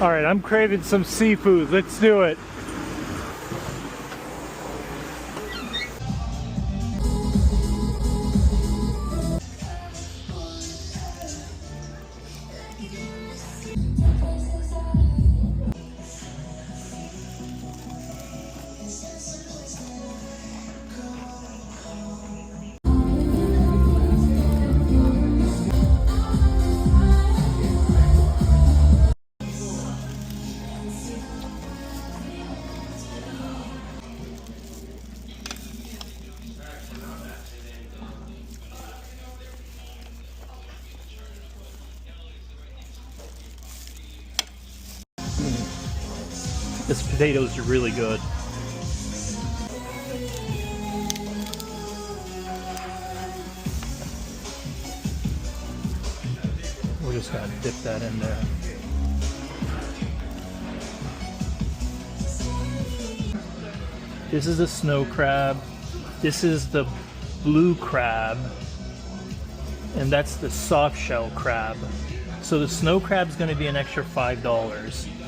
All right, I'm craving some seafood. Let's do it. This potatoes are really good. We're just gonna dip that in there. This is the snow crab. This is the blue crab. And that's the soft shell crab. So the snow crab is going to be an extra $5.